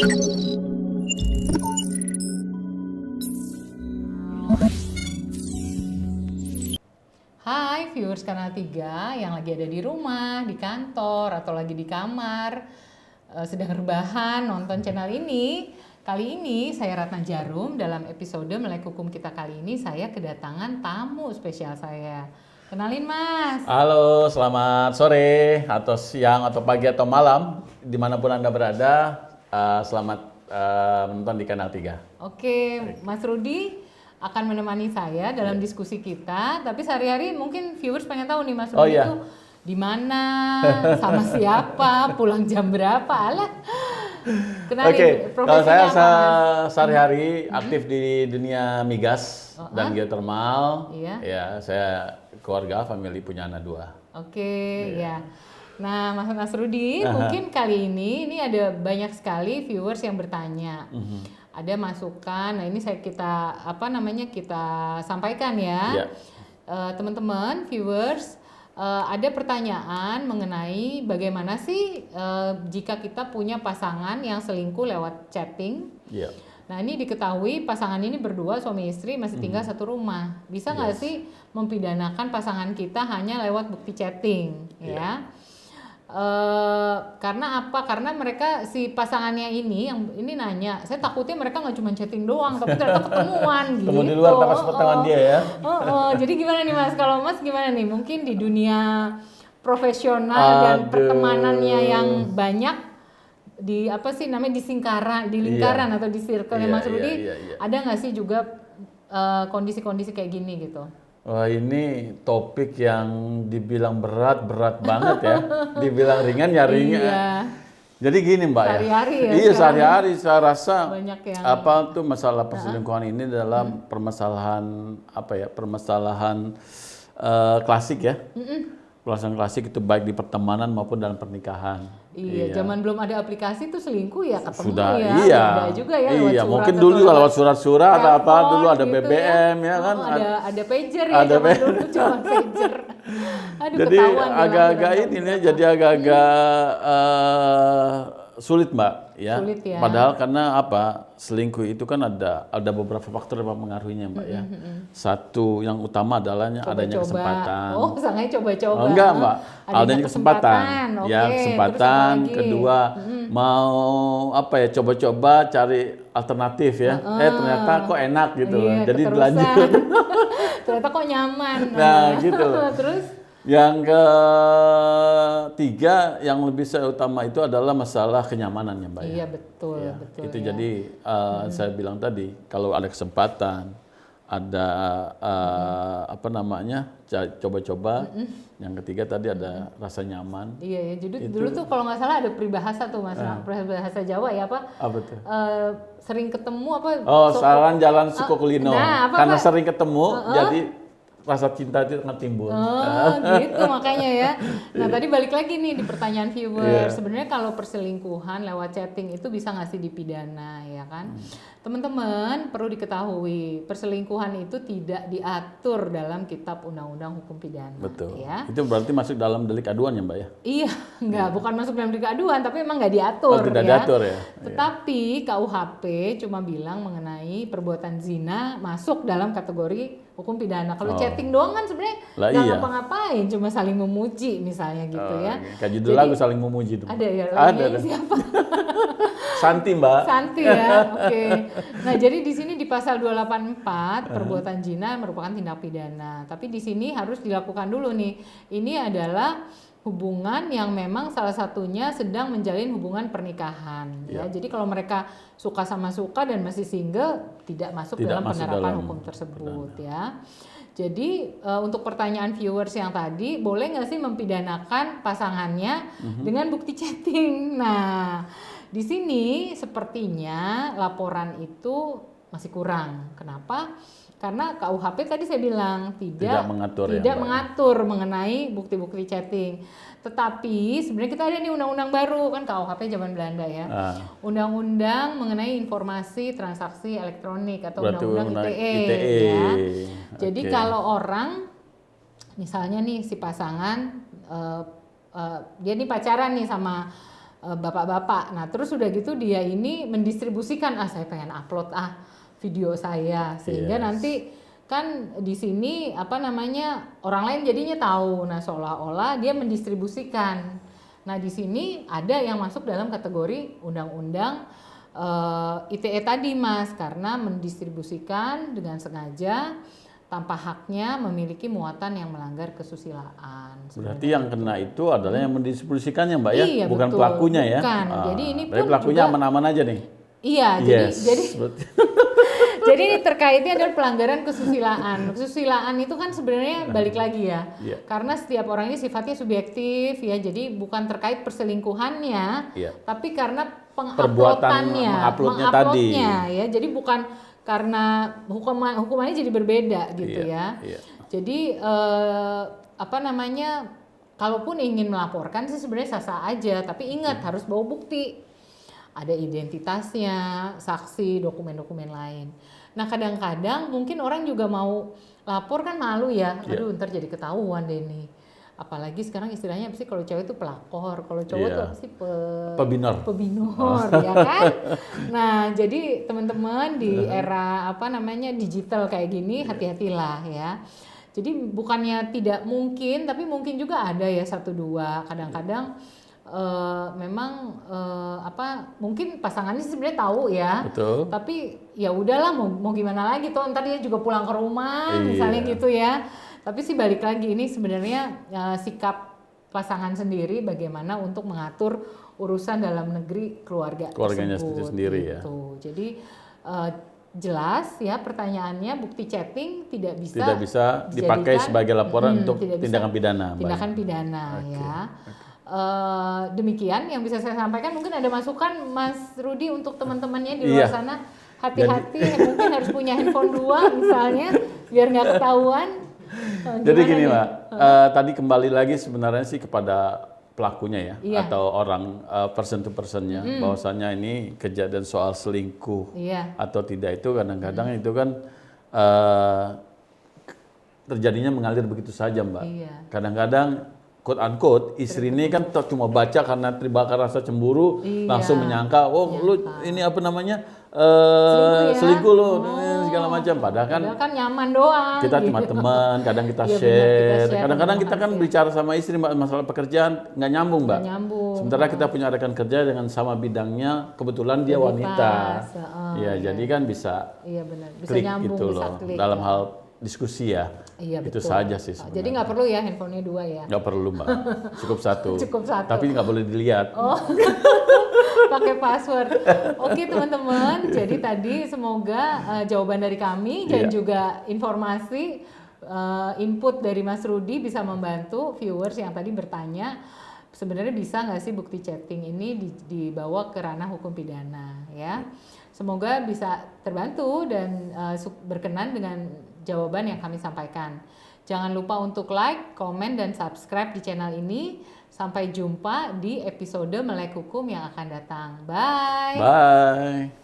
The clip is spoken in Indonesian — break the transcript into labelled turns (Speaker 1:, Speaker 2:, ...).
Speaker 1: Hai viewers Kanal 3 yang lagi ada di rumah, di kantor, atau lagi di kamar, sedang rebahan nonton channel ini. Kali ini saya Ratna Jarum, dalam episode Melek Hukum kita kali ini saya kedatangan tamu spesial saya. Kenalin Mas.
Speaker 2: Halo, selamat sore, atau siang, atau pagi, atau malam, dimanapun Anda berada, selamat menonton di Kanal 3.
Speaker 1: Oke, Mas Rudi akan menemani saya dalam diskusi kita, tapi sehari-hari mungkin viewers pengen tahu nih Mas Rudi itu di mana, sama siapa, pulang jam berapa, alah. Kenalin
Speaker 2: Kalau saya
Speaker 1: profesinya apa, Mas?
Speaker 2: sehari-hari aktif di dunia migas dan geothermal.
Speaker 1: Iya.
Speaker 2: Ya, saya keluarga, family, punya anak 2.
Speaker 1: Oke, ya. Nah, Mas Rudi, mungkin kali ini ada banyak sekali viewers yang bertanya. Ada masukan. Nah, ini kita sampaikan ya.
Speaker 2: Iya.
Speaker 1: Teman-teman, viewers, ada pertanyaan mengenai bagaimana sih jika kita punya pasangan yang selingkuh lewat chatting.
Speaker 2: Iya.
Speaker 1: Nah, ini diketahui pasangan ini berdua suami istri masih tinggal satu rumah. Bisa nggak sih mempidanakan pasangan kita hanya lewat bukti chatting, ya? Karena apa? Karena mereka si pasangannya ini yang ini nanya, saya takutnya mereka nggak cuma chatting doang, tapi ternyata ketemuan gitu.
Speaker 2: Ketemu di luar tanpa tangan dia ya.
Speaker 1: Jadi gimana nih Mas? Kalau Mas gimana nih? Mungkin di dunia profesional dan pertemanannya yang banyak di di lingkaran atau di circle Mas Rudi, ada nggak sih juga kondisi-kondisi kayak gini gitu?
Speaker 2: Wah, ini topik yang dibilang berat banget ya. Dibilang ringan ya ringan.
Speaker 1: Iya.
Speaker 2: Jadi gini Mbak
Speaker 1: Sehari-hari ya.
Speaker 2: Iya, sehari-hari saya rasa
Speaker 1: Banyak yang
Speaker 2: apa tuh masalah perselingkuhan ini dalam permasalahan permasalahan klasik ya. Permasalahan klasik itu baik di pertemanan maupun dalam pernikahan.
Speaker 1: Iya, zaman belum ada aplikasi tuh selingkuh ya ketemu
Speaker 2: Sudah,
Speaker 1: ya.
Speaker 2: iya.
Speaker 1: Ada juga ya lewat surat.
Speaker 2: Mungkin dulu juga lewat surat-surat atau apa, dulu ada
Speaker 1: gitu
Speaker 2: BBM ya kan.
Speaker 1: Ada pager ya, zaman dulu cuma pager. Aduh,
Speaker 2: Jadi
Speaker 1: ketahuan
Speaker 2: agak-agak ini nih, jadi agak-agak sulit Mbak ya.
Speaker 1: Sulit ya.
Speaker 2: Padahal karena apa? Selingkuh itu kan ada beberapa faktor yang mempengaruhinya Mbak ya. Satu yang utama adalah adanya kesempatan.
Speaker 1: Oh, sangat coba-coba.
Speaker 2: Oh, enggak Mbak, adanya kesempatan.
Speaker 1: Oke,
Speaker 2: Ya, kesempatan. Kedua, mau coba-coba cari alternatif ya. Ternyata kok enak gitu.
Speaker 1: Iya,
Speaker 2: Jadi
Speaker 1: keterusan.
Speaker 2: dilanjut.
Speaker 1: Ternyata kok nyaman.
Speaker 2: Nah, gitu.
Speaker 1: Terus?
Speaker 2: Yang ketiga yang lebih saya utama itu adalah masalah kenyamanannya Mbak.
Speaker 1: Iya, betul,
Speaker 2: Ya,
Speaker 1: betul.
Speaker 2: itu
Speaker 1: ya.
Speaker 2: jadi saya bilang tadi kalau ada kesempatan, ada coba-coba. Yang ketiga tadi ada rasa nyaman.
Speaker 1: Iya ya, jadi dulu tuh kalau nggak salah ada peribahasa tuh Mas, peribahasa Jawa ya apa?
Speaker 2: Apa tuh?
Speaker 1: Sering ketemu apa?
Speaker 2: Saran jalan suku kulino.
Speaker 1: Nah,
Speaker 2: Karena sering ketemu, jadi rasa cinta itu akan timbul.
Speaker 1: Gitu makanya ya. Nah, tadi balik lagi nih di pertanyaan viewer. Sebenarnya kalau perselingkuhan lewat chatting itu bisa nggak sih dipidana ya kan? Teman-teman perlu diketahui, perselingkuhan itu tidak diatur dalam Kitab Undang-Undang Hukum Pidana.
Speaker 2: Betul.
Speaker 1: Ya.
Speaker 2: Itu berarti masuk dalam delik aduan ya Mbak ya?
Speaker 1: Iya, bukan masuk dalam delik aduan, tapi memang nggak diatur.
Speaker 2: Tidak diatur ya?
Speaker 1: Tetapi KUHP cuma bilang mengenai perbuatan zina masuk dalam kategori hukum pidana. Kalau chatting doang kan sebenarnya nggak ngapa-ngapain, cuma saling memuji misalnya gitu ya.
Speaker 2: Kayak judul lagu saling memuji itu.
Speaker 1: Ada ya?
Speaker 2: Ada.
Speaker 1: Siapa?
Speaker 2: Santi Mbak.
Speaker 1: Santi ya, oke. Nah, jadi di sini di pasal 284 perbuatan zina merupakan tindak pidana. Tapi di sini harus dilakukan dulu nih. Ini adalah hubungan yang memang salah satunya sedang menjalin hubungan pernikahan. Ya, jadi kalau mereka suka sama suka dan masih single, tidak masuk dalam penerapan hukum tersebut ya. Jadi untuk pertanyaan viewers yang tadi, boleh nggak sih mempidanakan pasangannya dengan bukti chatting? Nah, di sini sepertinya laporan itu masih kurang. Kenapa? Karena KUHP tadi saya bilang tidak mengatur mengenai bukti-bukti chatting. Tetapi sebenarnya kita ada nih undang-undang baru kan, KUHP zaman Belanda ya. Undang-undang mengenai informasi transaksi elektronik atau undang-undang ITE. Ya. Jadi kalau orang misalnya nih si pasangan dia nih pacaran nih sama bapak-bapak. Nah, terus udah gitu dia ini mendistribusikan, saya pengen upload video saya, sehingga
Speaker 2: Yes.
Speaker 1: nanti kan di sini orang lain jadinya tahu. Nah, seolah-olah dia mendistribusikan. Nah, di sini ada yang masuk dalam kategori undang-undang ITE tadi, Mas, karena mendistribusikan dengan sengaja tanpa haknya memiliki muatan yang melanggar kesusilaan.
Speaker 2: Berarti yang kena itu adalah yang mendistribusikannya, Mbak ya,
Speaker 1: Iya,
Speaker 2: bukan
Speaker 1: betul.
Speaker 2: pelakunya ya.
Speaker 1: Bukan. Jadi ini
Speaker 2: Tapi
Speaker 1: pun
Speaker 2: pelakunya
Speaker 1: juga-
Speaker 2: aman-aman aja nih.
Speaker 1: Iya,
Speaker 2: Yes.
Speaker 1: jadi jadi ini terkaitnya adalah pelanggaran kesusilaan. Kesusilaan itu kan sebenarnya balik lagi ya.
Speaker 2: Iya.
Speaker 1: Karena setiap orang ini sifatnya subjektif ya. Jadi bukan terkait perselingkuhannya,
Speaker 2: Iya.
Speaker 1: tapi karena
Speaker 2: Perbuatan menguploadnya tadi.
Speaker 1: ya. Jadi bukan karena hukumannya jadi berbeda gitu
Speaker 2: Iya,
Speaker 1: ya.
Speaker 2: iya.
Speaker 1: Jadi kalaupun ingin melaporkan sih sebenarnya sah-sah aja, tapi ingat harus bawa bukti. Ada identitasnya, saksi, dokumen-dokumen lain. Nah, kadang-kadang mungkin orang juga mau lapor kan malu ya. Aduh, ntar jadi ketahuan deh nih. Apalagi sekarang istilahnya apa sih, kalau cewek itu pelakor, kalau cowok
Speaker 2: Iya.
Speaker 1: tuh apa sih
Speaker 2: Pebinor.
Speaker 1: ya kan. Nah, jadi teman-teman di era digital kayak gini, hati-hatilah ya. Jadi bukannya tidak mungkin, tapi mungkin juga ada ya 1-2 kadang-kadang mungkin pasangannya sebenarnya tahu ya.
Speaker 2: Betul.
Speaker 1: Tapi ya udahlah, mau gimana lagi, toh ntar dia juga pulang ke rumah misalnya gitu ya. Tapi sih balik lagi, ini sebenarnya sikap pasangan sendiri bagaimana untuk mengatur urusan dalam negeri keluarganya
Speaker 2: itu sendiri ya.
Speaker 1: gitu. Jadi jelas ya pertanyaannya, bukti chatting tidak bisa
Speaker 2: dipakai
Speaker 1: dijadikan,
Speaker 2: sebagai laporan untuk
Speaker 1: tidak bisa
Speaker 2: tindakan pidana. Mbak.
Speaker 1: Tindakan pidana ya. Demikian yang bisa saya sampaikan. Mungkin ada masukan Mas Rudi untuk teman-temannya di luar sana, hati-hati. Mungkin harus punya handphone 2 misalnya biar nggak ketahuan.
Speaker 2: Jadi gini Mbak, tadi kembali lagi sebenarnya sih kepada pelakunya ya, atau orang person to personnya, bahwasanya ini kejadian soal selingkuh atau tidak itu kadang-kadang itu kan terjadinya mengalir begitu saja Mbak. Kadang-kadang quote unquote istri ini kan cuma baca karena terbakar rasa cemburu, langsung menyangka, lu ini selingkuh lo, segala macam. Padahal
Speaker 1: kan nyaman doang.
Speaker 2: Kita cuma teman, kadang kita share. Kadang-kadang kita kan bicara sama istri Mbak, masalah pekerjaan nggak nyambung Mbak. Sementara kita punya rekan kerja dengan sama bidangnya, kebetulan dia wanita. Ya, jadi kan bisa,
Speaker 1: bisa nyambung,
Speaker 2: gitu
Speaker 1: bisa
Speaker 2: loh,
Speaker 1: klik
Speaker 2: dalam hal diskusi ya.
Speaker 1: Iya,
Speaker 2: itu
Speaker 1: betul.
Speaker 2: saja sih sebenarnya.
Speaker 1: Jadi nggak perlu ya handphonenya 2 ya?
Speaker 2: Nggak perlu Mbak, cukup 1.
Speaker 1: Cukup 1.
Speaker 2: Tapi nggak boleh dilihat.
Speaker 1: Pakai password. Oke teman-teman, jadi tadi semoga jawaban dari kami dan juga informasi input dari Mas Rudi bisa membantu viewers yang tadi bertanya, sebenarnya bisa nggak sih bukti chatting ini dibawa ke ranah hukum pidana ya. Semoga bisa terbantu dan berkenan dengan jawaban yang kami sampaikan. Jangan lupa untuk like, komen, dan subscribe di channel ini. Sampai jumpa di episode Melek Hukum yang akan datang. Bye!
Speaker 2: Bye!